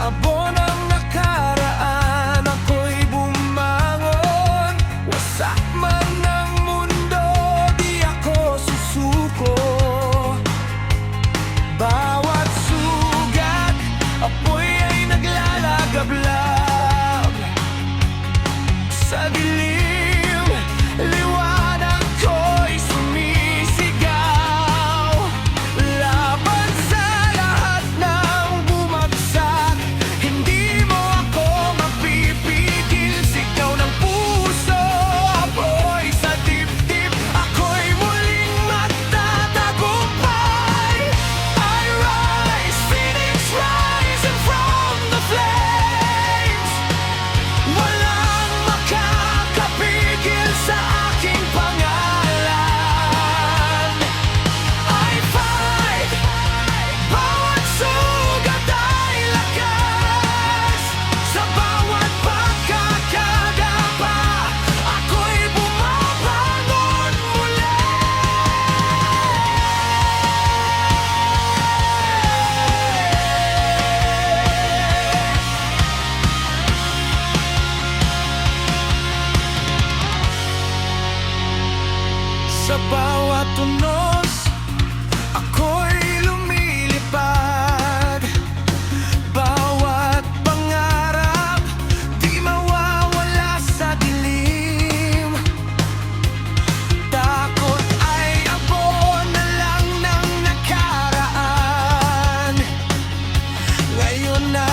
abo ng nakaraan, ako'y bumangon. Wasak man ng mundo, di ako susuko. Bawat sugat, apoy ay naglalagablab. Sa dilim, liwanag ko'y sumisigaw. Laban sa lahat ng bumagsak, hindi mo ako mapipigil. Sigaw ng puso, apoy sa dibdib, ako'y muling magtatagumpay. I rise, phoenix rising from the flames. Walang makakapigil sa aking pangalan. I fight, bawat sugat ay lakas. Sa bawat pagkakadapa, ako'y bumabangon muli. Sa bawat tunos, ako'y lumilipad. Bawat pangarap, di mawawala sa dilim. Takot ay abo na lang ng nakaraan. Ngayon na